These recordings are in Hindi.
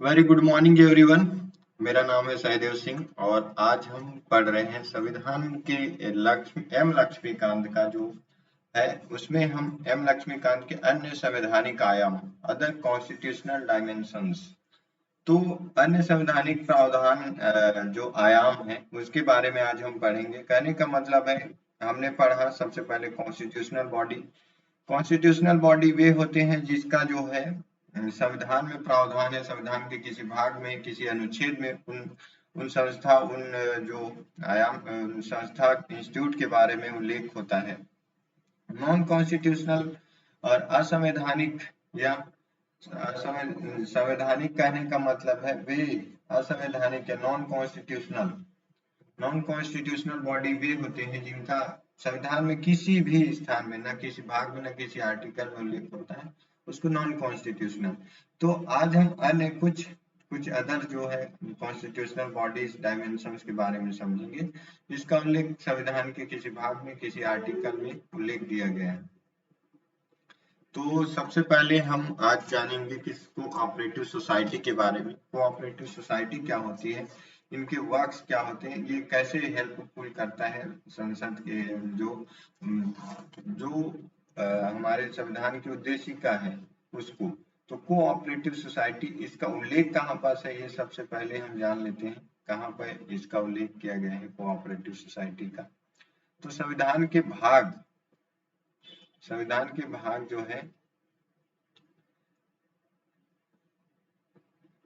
Very good morning everyone. मेरा नाम है सहदेव सिंह और आज हम पढ़ रहे हैं संविधान के लक्ष्मीकांत का जो है उसमें हम एम लक्ष्मीकांत के अन्य संवैधानिक आयाम अदर कॉन्स्टिट्यूशनल डायमेंशंस। तो अन्य संवैधानिक प्रावधान जो आयाम है उसके बारे में आज हम पढ़ेंगे। कहने का मतलब है हमने पढ़ा सबसे पहले कॉन्स्टिट्यूशनल बॉडी। कॉन्स्टिट्यूशनल बॉडी वे होते हैं जिसका जो है संविधान में प्रावधान है, संविधान के किसी भाग में किसी अनुच्छेद में उन संस्था उन जो आयाम संस्था इंस्टीट्यूट के बारे में उल्लेख होता है। नॉन कॉन्स्टिट्यूशनल और असंवैधानिक या संवैधानिक कहने का मतलब है वे असंवैधानिक या नॉन कॉन्स्टिट्यूशनल बॉडी वे होते हैं जिनका संविधान में किसी भी स्थान में न किसी भाग में न किसी आर्टिकल में उल्लेख होता है, उसको नॉन कॉन्स्टिट्यूशनल। तो आज हम अन्य कुछ अदर जो है कॉन्स्टिट्यूशनल बॉडीज डायमेंशंस के बारे में समझेंगे जिसका उल्लेख संविधान के किसी भाग में किसी आर्टिकल में उल्लेख दिया गया है। तो सबसे पहले हम आज जानेंगे कि कोऑपरेटिव सोसाइटी के बारे में। कोऑपरेटिव सोसाइटी क्या होती है, इनके वर्क्स क्या होते हैं, ये कैसे हेल्पफुल करता है संसद के जो हमारे संविधान की उद्देशिका है उसको। तो कोऑपरेटिव सोसाइटी इसका उल्लेख कहाँ पर है ये सबसे पहले हम जान लेते हैं। कहाँ पर इसका उल्लेख किया गया है कोऑपरेटिव सोसाइटी का। तो संविधान के भाग जो है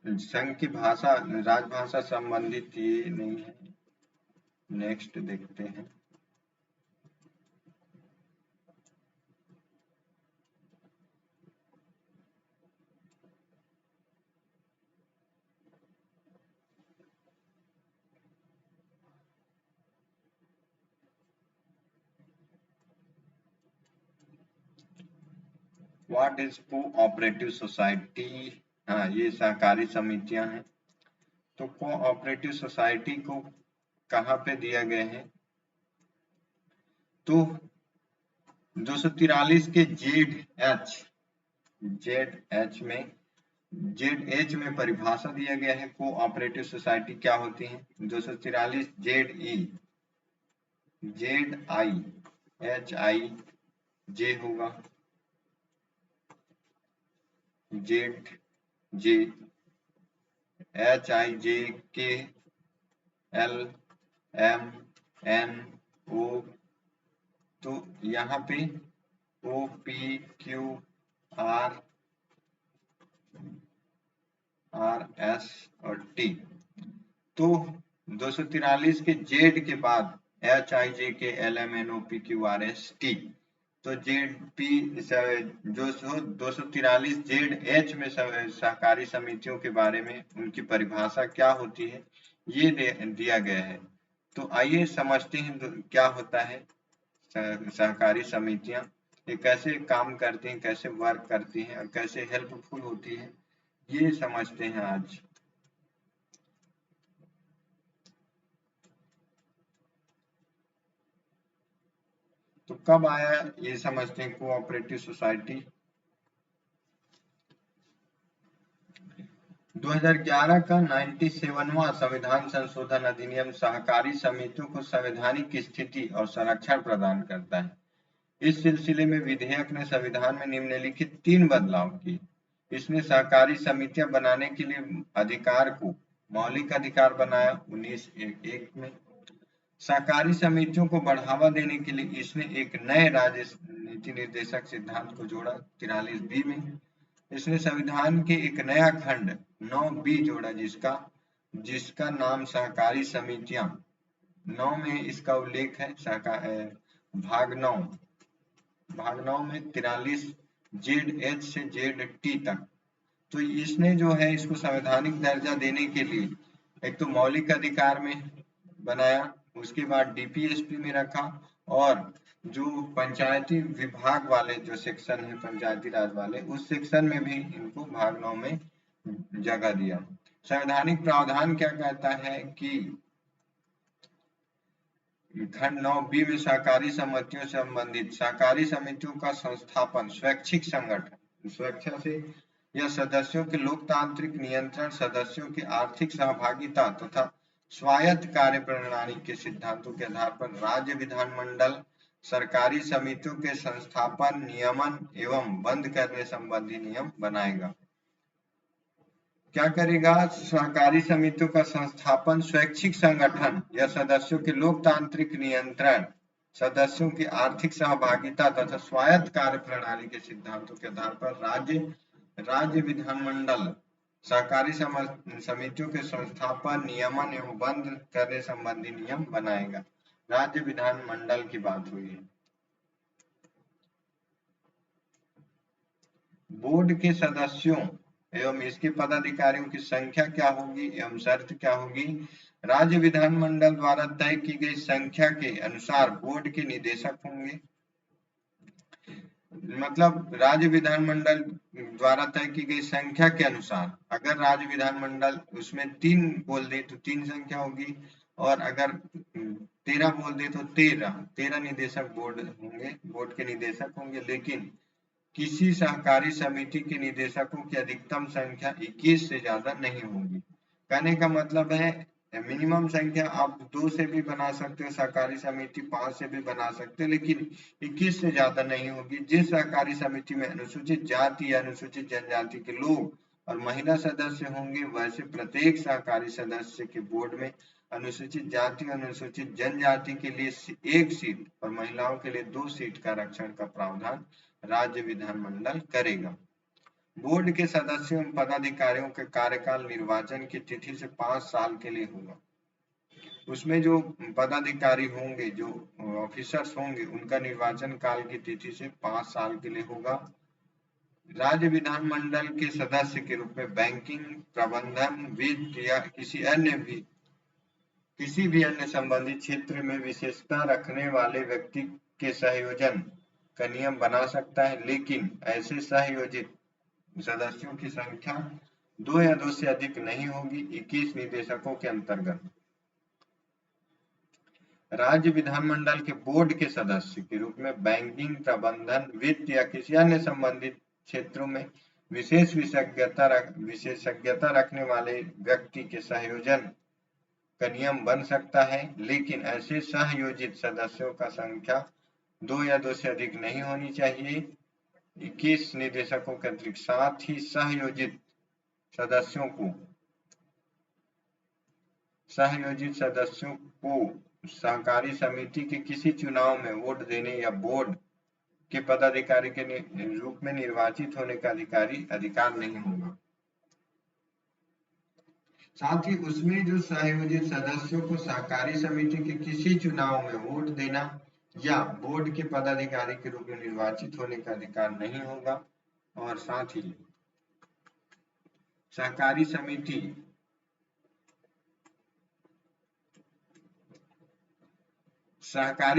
संघ की भाषा राजभाषा संबंधित ये नहीं है। नेक्स्ट देखते हैं। What is cooperative society? हाँ, ये सहकारी समितियां हैं। तो कोऑपरेटिव सोसाइटी को कहाँ पे दिया गया है? तो 243 के जेड एच में परिभाषा दिया गया है कोऑपरेटिव सोसाइटी क्या होती है। 243 जेड आई एच आई जे होगा, Z J H I J K L M N ओ। तो यहाँ पे O P Q R R S और टी। तो 243 के जेड के बाद H I J K L M N O P Q R S T. तो जेड पी जो 243 जेड एच में सहकारी समितियों के बारे में उनकी परिभाषा क्या होती है ये दिया गया है। तो आइए समझते हैं क्या होता है सहकारी समितियां, ये कैसे काम करती हैं, कैसे वर्क करती हैं और कैसे हेल्पफुल होती है, ये समझते हैं आज। तो कब आया ये समझते हैं कोऑपरेटिव सोसाइटी। 2011 का 97वां संविधान संशोधन अधिनियम सहकारी समितियों को संवैधानिक स्थिति और संरक्षण प्रदान करता है। इस सिलसिले में विधेयक ने संविधान में निम्नलिखित 3 बदलाव किए। इसने सहकारी समितियां बनाने के लिए अधिकार को मौलिक अधिकार बनाया 19(1) में। सहकारी समितियों को बढ़ावा देने के लिए इसने एक नए राज्य नीति निर्देशक सिद्धांत को जोड़ा 43(b) में। इसने संविधान के एक नया खंड 9(b) जोड़ा जिसका नाम सहकारी समितियां। 9 में इसका उल्लेख है भाग 9 में 43 जेड एच से जेड टी तक। तो इसने जो है इसको संवैधानिक दर्जा देने के लिए एक तो मौलिक अधिकार में बनाया, उसके बाद डीपीएसपी में रखा और जो पंचायती विभाग वाले जो सेक्शन है पंचायती राज वाले उस सेक्शन में भी इनको भाग 9 में जगह दिया। संवैधानिक प्रावधान क्या कहता है कि खंड 9(b) में सहकारी समितियों से संबंधित सहकारी समितियों का संस्थापन स्वैच्छिक संगठन स्वेच्छा से यह सदस्यों के लोकतांत्रिक नियंत्रण, सदस्यों की आर्थिक सहभागिता तथा स्वायत्त कार्य प्रणाली के सिद्धांतों के आधार पर राज्य विधानमंडल सरकारी समितियों के संस्थापन, नियमन एवं बंद करने संबंधी नियम बनाएगा। क्या करेगा? सहकारी समितियों का संस्थापन, स्वैच्छिक संगठन या सदस्यों के लोकतांत्रिक नियंत्रण, सदस्यों की आर्थिक सहभागिता तथा स्वायत्त कार्य प्रणाली के सिद्धांतों के आधार पर राज्य विधानमंडल सहकारी समितियों के संस्थापन, नियमन एवं बंद करने संबंधी नियम बनाएगा। राज्य विधानमंडल की बात हुई है। बोर्ड के सदस्यों एवं इसके पदाधिकारियों की संख्या क्या होगी एवं शर्त क्या होगी? राज्य विधानमंडल द्वारा तय की गई संख्या के अनुसार बोर्ड के निदेशक होंगे। मतलब राज्य विधानमंडल द्वारा तय की गई संख्या के अनुसार, अगर राज्य विधानमंडल उसमें 3 बोल दे तो 3 संख्या होगी, और अगर 13 बोल दे तो 13 निदेशक बोर्ड के निदेशक होंगे। लेकिन किसी सहकारी समिति के निदेशकों की अधिकतम संख्या 21 से ज्यादा नहीं होगी। कहने का मतलब है मिनिमम संख्या आप 2 से भी बना सकते हो, सहकारी समिति 5 से भी बना सकते हो, लेकिन 21 से ज्यादा नहीं होगी। जिस सहकारी समिति में अनुसूचित जाति या अनुसूचित जनजाति के लोग और महिला सदस्य होंगे, वैसे प्रत्येक सहकारी सदस्य के बोर्ड में अनुसूचित जाति और अनुसूचित जनजाति के लिए 1 सीट और महिलाओं के लिए 2 सीट का आरक्षण का प्रावधान राज्य विधानमंडल करेगा। बोर्ड के सदस्यों एवं पदाधिकारियों के कार्यकाल निर्वाचन की तिथि से 5 साल के लिए होगा। उसमें जो पदाधिकारी होंगे, जो ऑफिसर्स होंगे, उनका निर्वाचन काल की तिथि से 5 साल के लिए होगा। राज्य विधानमंडल के सदस्य के रूप में बैंकिंग, प्रबंधन, वित्त या किसी भी अन्य संबंधित क्षेत्र में विशेषता रखने वाले व्यक्ति के सहयोजन का नियम बना सकता है, लेकिन ऐसे सहयोजित सदस्यों की संख्या 2 या 2 से अधिक नहीं होगी 21 निदेशकों के अंतर्गत। राज्य विधानमंडल के बोर्ड के सदस्य के रूप में बैंकिंग, प्रबंधन, वित्त या किसी अन्य संबंधित क्षेत्रों में विशेषज्ञता रखने वाले व्यक्ति के सहयोजन का नियम बन सकता है, लेकिन ऐसे सहयोजित सदस्यों का संख्या 2 या 2 से अधिक नहीं होनी चाहिए 21 निदेशकों के अतिरिक्त। साथ ही सहयोजित सदस्यों को सहकारी समिति के किसी चुनाव में वोट देने या बोर्ड के पदाधिकारी के रूप में निर्वाचित होने का अधिकार नहीं होगा। साथ ही उसमें जो सहयोजित सदस्यों को सहकारी समिति के किसी चुनाव में वोट देना या बोर्ड के पदाधिकारी के रूप में निर्वाचित होने का अधिकार नहीं होगा। और साथ ही सहकारी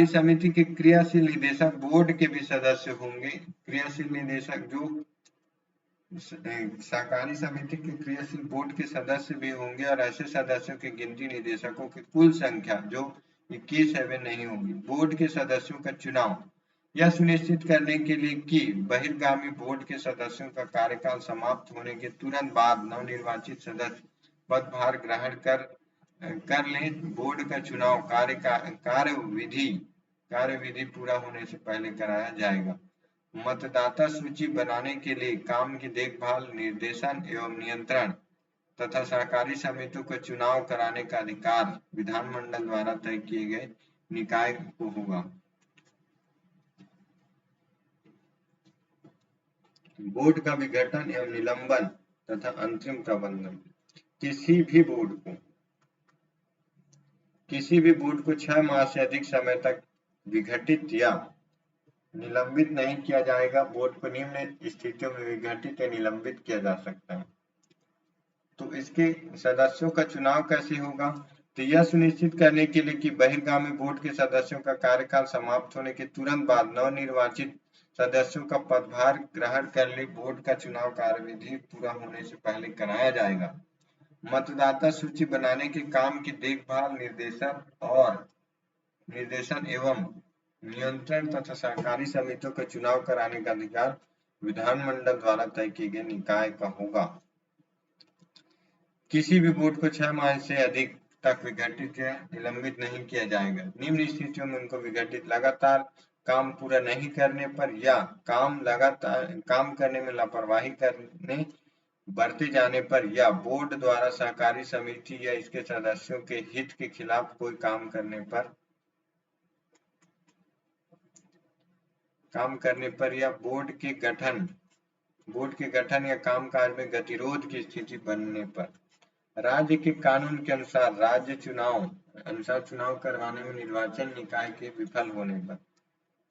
समिति के क्रियाशील निदेशक बोर्ड के भी सदस्य होंगे। क्रियाशील निदेशक जो सहकारी समिति के क्रियाशील बोर्ड के सदस्य भी होंगे, और ऐसे सदस्यों की गिनती निदेशकों की कुल संख्या जो 21 है वे नहीं होगी। बोर्ड के सदस्यों का चुनाव यह सुनिश्चित करने के लिए कि बहिर्गामी बोर्ड के सदस्यों का कार्यकाल समाप्त होने के तुरंत बाद नवनिर्वाचित सदस्य पदभार ग्रहण कर लें। बोर्ड का चुनाव कार्यविधि पूरा होने से पहले कराया जाएगा। मतदाता सूची बनाने के लिए काम की देखभाल, निर्देशन एवं नियंत्रण तथा सहकारी समितियों का चुनाव कराने का अधिकार विधानमंडल द्वारा तय किए गए निकाय को होगा। बोर्ड का विघटन एवं निलंबन तथा अंतरिम प्रबंधन। किसी भी बोर्ड को 6 माह से अधिक समय तक विघटित या निलंबित नहीं किया जाएगा। बोर्ड को निम्न स्थितियों में विघटित या निलंबित किया जा सकता है। तो इसके सदस्यों का चुनाव कैसे होगा? तो यह सुनिश्चित करने के लिए कि बहिर्गामी बोर्ड के सदस्यों का कार्यकाल समाप्त होने के तुरंत बाद नवनिर्वाचित सदस्यों का पदभार ग्रहण कर ले, बोर्ड का चुनाव कार्यविधि पूरा होने से पहले कराया जाएगा। मतदाता सूची बनाने के काम की देखभाल, निर्देशन एवं नियंत्रण तथा सहकारी समितियों का चुनाव कराने का अधिकार विधानमंडल द्वारा तय किए गए निकाय का होगा। किसी भी बोर्ड को 6 माह से अधिक तक विघटित या निलंबित नहीं किया जाएगा। निम्न स्थितियों में उनको विघटित लगातार काम पूरा नहीं करने पर या काम करने में लापरवाही करने बरते जाने पर या बोर्ड द्वारा सहकारी समिति या इसके सदस्यों के हित के खिलाफ कोई काम करने पर या बोर्ड के गठन या कामकाज में गतिरोध की स्थिति बनने पर। राज्य के कानून के अनुसार चुनाव करवाने में निर्वाचन निकाय के विफल होने पर।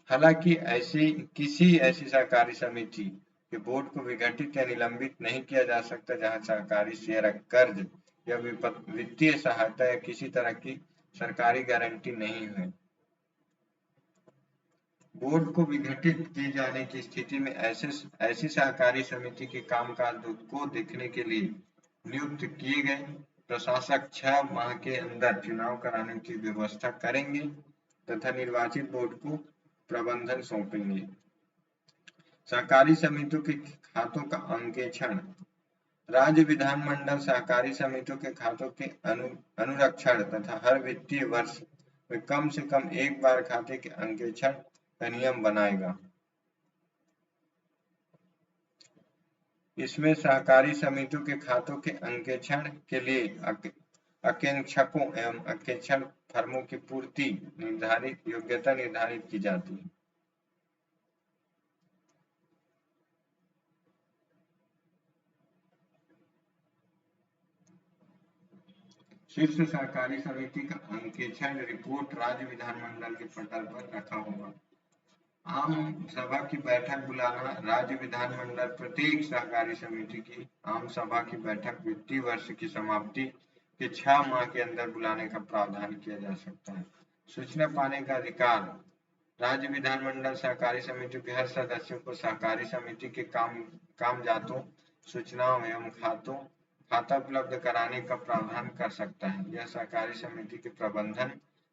हालांकि किसी ऐसी सहकारी समिति के बोर्ड को विघटित या निलंबित नहीं किया जा सकता जहां सहकारी शेयर कर्ज या वित्तीय सहायता या किसी तरह की सरकारी गारंटी नहीं है। बोर्ड को विघटित किए जाने की स्थिति में ऐसी सहकारी समिति के कामकाज को देखने के लिए नियुक्त किए गए प्रशासक 6 माह के अंदर चुनाव कराने की व्यवस्था करेंगे तथा निर्वाचित बोर्ड को प्रबंधन सौंपेंगे। सहकारी समितियों के खातों का अंकेक्षण। राज्य विधानमंडल सहकारी समितियों के खातों के अनुरक्षण तथा हर वित्तीय वर्ष में कम से कम एक बार खाते के अंकेक्षण का नियम बनाएगा। इसमें सहकारी समितियों के खातों के अंकेक्षण के लिए अंकेक्षकों एवं अंकेक्षण फर्मों की पूर्ति योग्यता निर्धारित की जाती है। शीर्ष सहकारी समिति का अंकेक्षण रिपोर्ट राज्य विधानमंडल के पटल पर रखा होगा। आम सभा की बैठक बुलाना। राज्य विधानमंडल प्रत्येक सहकारी समिति की आम सभा की बैठक वित्तीय वर्ष की समाप्ति के 6 माह के अंदर बुलाने का प्रावधान किया जा सकता है। सूचना पाने का अधिकार। राज्य विधानमंडल सहकारी समिति के हर सदस्यों को सहकारी समिति के कामजातों, सूचनाओं एवं खाता उपलब्ध कराने का प्रावधान कर सकता है। यह सहकारी समिति के प्रबंधन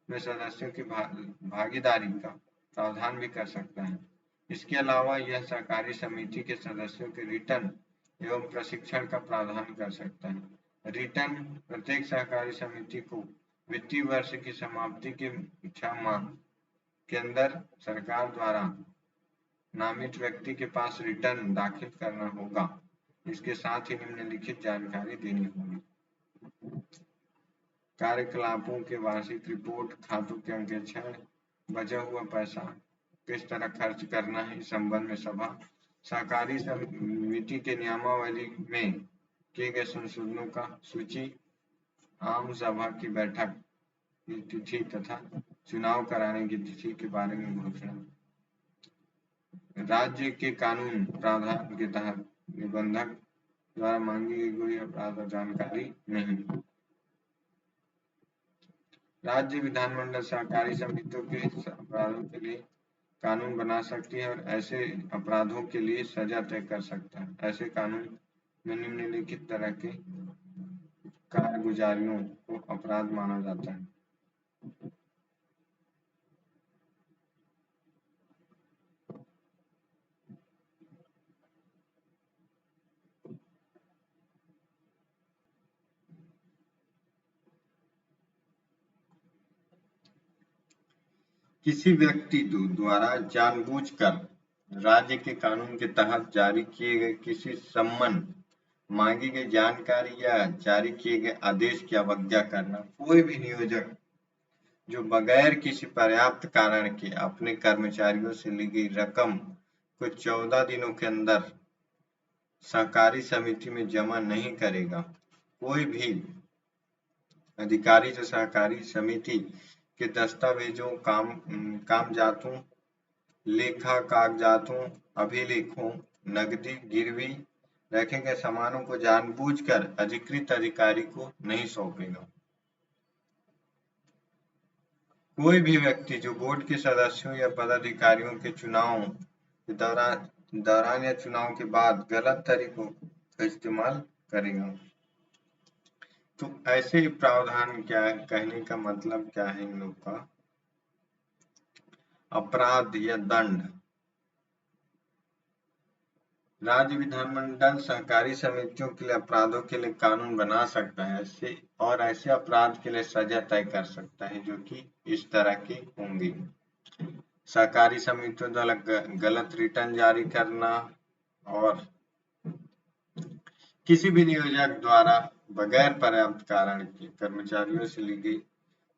में सदस्यों की भागीदारी का प्रावधान भी कर सकता है। इसके अलावा यह सहकारी समिति के सदस्यों के रिटर्न एवं प्रशिक्षण का प्रावधान कर सकता है। रिटर्न प्रत्येक सहकारी समिति को वित्तीय वर्ष की समाप्ति के 6 माह के अंदर सरकार द्वारा नामित व्यक्ति के पास रिटर्न दाखिल करना होगा। इसके साथ ही निम्नलिखित जानकारी देनी होगी। कार्यकलापों के वार्षिक रिपोर्ट, खातों के अंकेक्षण, बचा हुआ पैसा किस तरह खर्च करना है इस संबंध में सभा। सहकारी समिति के नियमावली में किए गए संशोधनों का सूची। आम सभा की बैठक की तिथि तथा चुनाव कराने की तिथि के बारे में घोषणा। राज्य के कानून प्रावधान के तहत निबंधक द्वारा मांगी गई कोई अपराध जानकारी नहीं। राज्य विधानमंडल सहकारी समितियों के अपराधों के लिए कानून बना सकती है और ऐसे अपराधों के लिए सजा तय कर सकता है। ऐसे कानून में निम्नलिखित तरह के कारगुजारियों को अपराध माना जाता है। किसी व्यक्ति द्वारा जानबूझकर राज्य के कानून के तहत जारी किए गए किसी सम्मन, मांगी गई जानकारी या जारी किए गए आदेश की अवज्ञा करना। कोई भी नियोजक जो बगैर किसी पर्याप्त कारण के अपने कर्मचारियों से ली गई रकम को 14 दिनों के अंदर सहकारी समिति में जमा नहीं करेगा। कोई भी अधिकारी जो सहकारी समिति के दस्तावेजों, कामजातों, लेखा कागजातों, अभिलेखों, नकदी गिरवी रखे गए सामानों को जानबूझकर अधिकृत अधिकारी को नहीं सौंपेगा। कोई भी व्यक्ति जो बोर्ड के सदस्यों या पदाधिकारियों के चुनाव के दौरान या चुनाव के बाद गलत तरीकों का इस्तेमाल करेगा। तो ऐसे प्रावधान क्या है, कहने का मतलब क्या है इन लोग का? अपराध या दंड राज्य विधानमंडल सहकारी समितियों के लिए अपराधों के लिए कानून बना सकता है ऐसे अपराध के लिए सजा तय कर सकता है जो कि इस तरह की होंगी। सहकारी समितियों द्वारा गलत रिटर्न जारी करना और किसी भी नियोजक द्वारा बगैर पर्याप्त कारण के कर्मचारियों से ली गई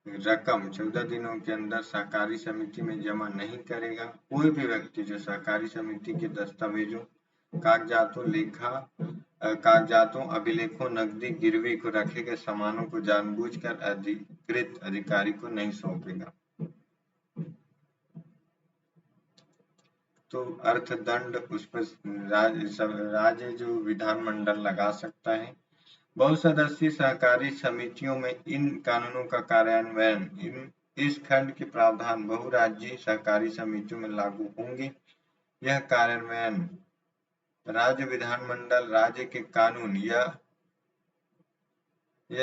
रकम 14 दिनों के अंदर सहकारी समिति में जमा नहीं करेगा। कोई भी व्यक्ति जो सहकारी समिति के दस्तावेजों, कागजातों, अभिलेखों, नकदी गिरवी को रखे गए सामानों को जानबूझकर अधिकृत अधिकारी को नहीं सौंपेगा। तो अर्थदंड उस पर राज्य जो विधानमंडल लगा सकता है। बहुसदस्यीय सहकारी समितियों में इन कानूनों का कार्यान्वयन इस खंड के प्रावधान बहुराज्यीय सहकारी समितियों में लागू होंगे। यह कार्यान्वयन राज्य विधानमंडल राज्य के कानून या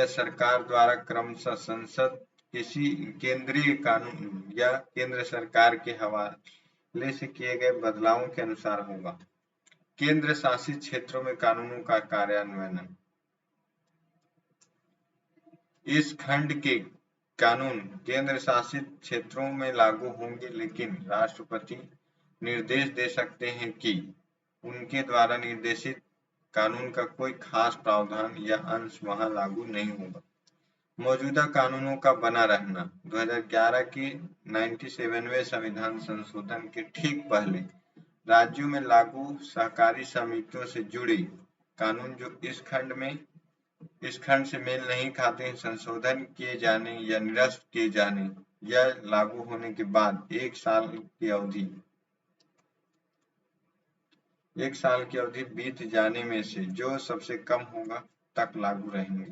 सरकार द्वारा क्रमशः संसद किसी केंद्रीय कानून या केंद्र सरकार के हवाले से किए गए बदलावों के अनुसार होगा। केंद्र शासित क्षेत्रों में कानूनों का कार्यान्वयन इस खंड के कानून केंद्र शासित क्षेत्रों में लागू होंगे, लेकिन राष्ट्रपति निर्देश दे सकते हैं कि उनके द्वारा निर्देशित कानून का कोई खास प्रावधान या अंश वहां लागू नहीं होगा। मौजूदा कानूनों का बना रहना 2011 के 97वें संविधान संशोधन के ठीक पहले राज्यों में लागू सहकारी समितियों से जुड़े कानून जो इस खंड से मेल नहीं खाते हैं, संशोधन किए जाने या निरस्त किए जाने या लागू होने के बाद एक साल की अवधि बीत जाने में से जो सबसे कम होगा तक लागू रहेंगे।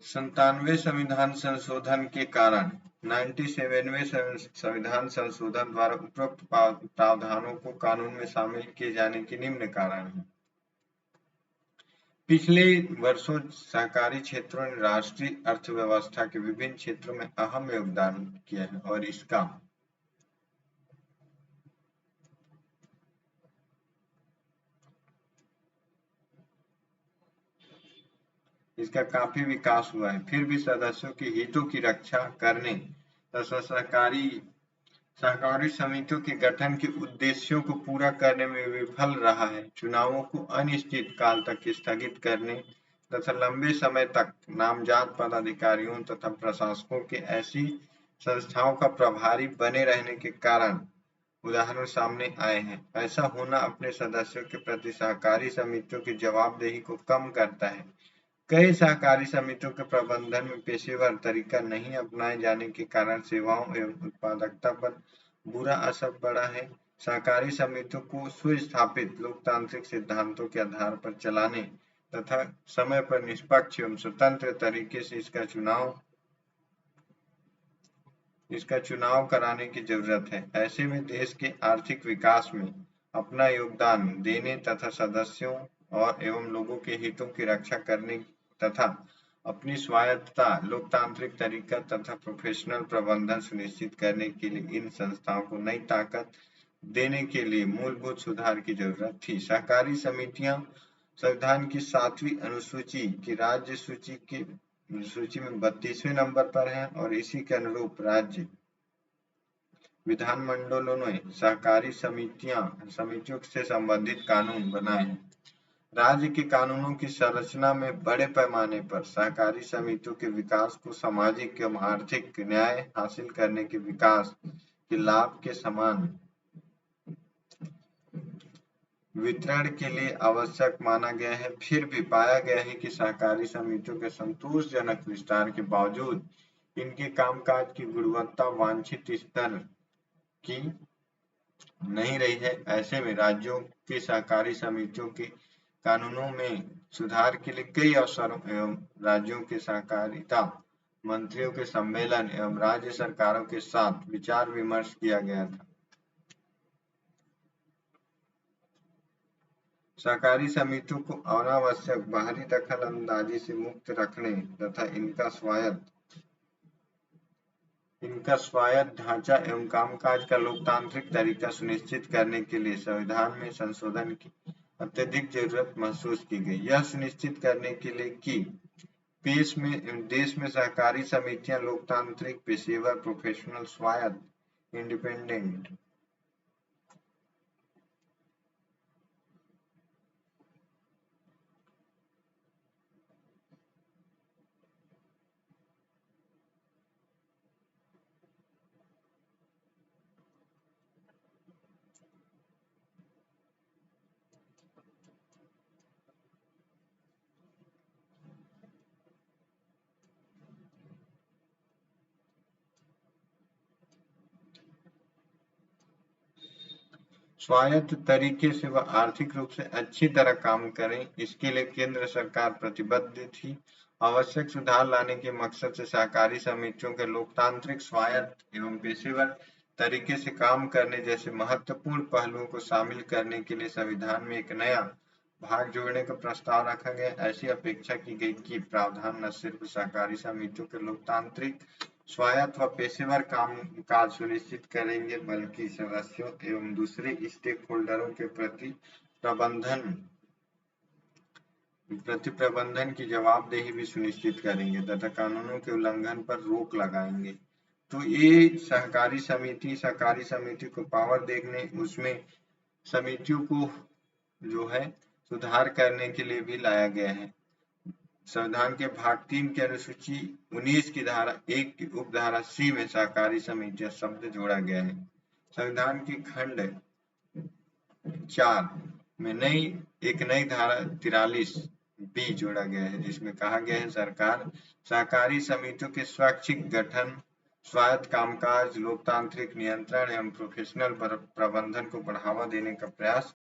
97वें संविधान संशोधन के कारण 97वें संविधान संशोधन द्वारा उपरोक्त प्रावधानों को कानून में शामिल किए जाने के निम्न कारण हैं। पिछले वर्षों सहकारी क्षेत्रों ने राष्ट्रीय अर्थव्यवस्था के विभिन्न क्षेत्रों में अहम योगदान किया है और इसका काफी विकास हुआ है। फिर भी सदस्यों के हितों की रक्षा करने तथा सहकारी समितियों के गठन के उद्देश्यों को पूरा करने में विफल रहा है। चुनावों को अनिश्चित काल तक स्थगित करने तथा लंबे समय तक नामजद पदाधिकारियों तथा प्रशासकों के ऐसी संस्थाओं का प्रभारी बने रहने के कारण उदाहरण सामने आए हैं। ऐसा होना अपने सदस्यों के प्रति सहकारी समितियों की जवाबदेही को कम करता है। कई सहकारी समितियों के प्रबंधन में पेशेवर तरीका नहीं अपनाए जाने के कारण सेवाओं एवं उत्पादकता पर बुरा असर पड़ा है। सहकारी समितियों को सुस्थापित लोकतांत्रिक सिद्धांतों के आधार पर चलाने तथा समय पर निष्पक्ष एवं स्वतंत्र तरीके से इसका चुनाव कराने की जरूरत है। ऐसे में देश के आर्थिक विकास में अपना योगदान देने तथा सदस्यों एवं लोगों के हितों की रक्षा करने तथा अपनी स्वायत्तता, लोकतांत्रिक तरीका तथा प्रोफेशनल प्रबंधन सुनिश्चित करने के लिए इन संस्थाओं को नई ताकत देने के लिए मूलभूत सुधार की जरूरत थी। सहकारी समितियां संविधान की 7वीं अनुसूची की राज्य सूची में 32वें नंबर पर है और इसी के अनुरूप राज्य विधानमंडलों ने सहकारी समितियों से संबंधित कानून बनाए हैं। राज्य के कानूनों की संरचना में बड़े पैमाने पर सहकारी समितियों के विकास को सामाजिक एवं आर्थिक न्याय हासिल करने के विकास के लाभ के समान वितरण के लिए आवश्यक माना गया है। फिर भी पाया गया है कि सहकारी समितियों के संतोषजनक विस्तार के बावजूद इनके कामकाज की गुणवत्ता वांछित स्तर की नहीं रही है। ऐसे में राज्यों की सहकारी समितियों के कानूनों में सुधार के लिए कई अवसरों एवं राज्यों के सहकारिता मंत्रियों के सम्मेलन एवं राज्य सरकारों के साथ विचार विमर्श किया गया था। सहकारी समितियों को अनावश्यक बाहरी दखल अंदाजी से मुक्त रखने तथा इनका स्वायत्त इनका स्वायत्त ढांचा एवं कामकाज का लोकतांत्रिक तरीका सुनिश्चित करने के लिए संविधान में संशोधन की अत्यधिक जरूरत महसूस की गई। यह सुनिश्चित करने के लिए कि देश में सहकारी समितियां लोकतांत्रिक, पेशेवर, प्रोफेशनल, स्वायत्त, इंडिपेंडेंट स्वायत्त तरीके से व आर्थिक रूप से अच्छी तरह काम करें, इसके लिए केंद्र सरकार प्रतिबद्ध थी। आवश्यक सुधार लाने के मकसद से सहकारी समितियों के लोकतांत्रिक, स्वायत्त एवं पेशेवर तरीके से काम करने जैसे महत्वपूर्ण पहलुओं को शामिल करने के लिए संविधान में एक नया भाग जोड़ने का प्रस्ताव रखा गया। ऐसी अपेक्षा की गई कि प्रावधान न सिर्फ सहकारी समितियों के लोकतांत्रिक, स्वायत्त व पेशेवर कामकाज सुनिश्चित करेंगे, बल्कि सदस्यों एवं दूसरे स्टेक होल्डरों के प्रति प्रबंधन की जवाबदेही भी सुनिश्चित करेंगे तथा कानूनों के उल्लंघन पर रोक लगाएंगे। तो ये सहकारी समिति को पावर देखने, उसमें समितियों को जो है सुधार करने के लिए भी लाया गया है। संविधान के भाग 3 की अनुसूची 19 की धारा 1 की उपधारा सी में सहकारी समितियां शब्द जोड़ा गया है। संविधान के खंड 4 में एक नई धारा 43 बी जोड़ा गया है, जिसमें कहा गया है सरकार सहकारी समितियों के स्वैच्छिक गठन, स्वायत्त कामकाज, लोकतांत्रिक नियंत्रण एवं प्रोफेशनल प्रबंधन को बढ़ावा देने का प्रयास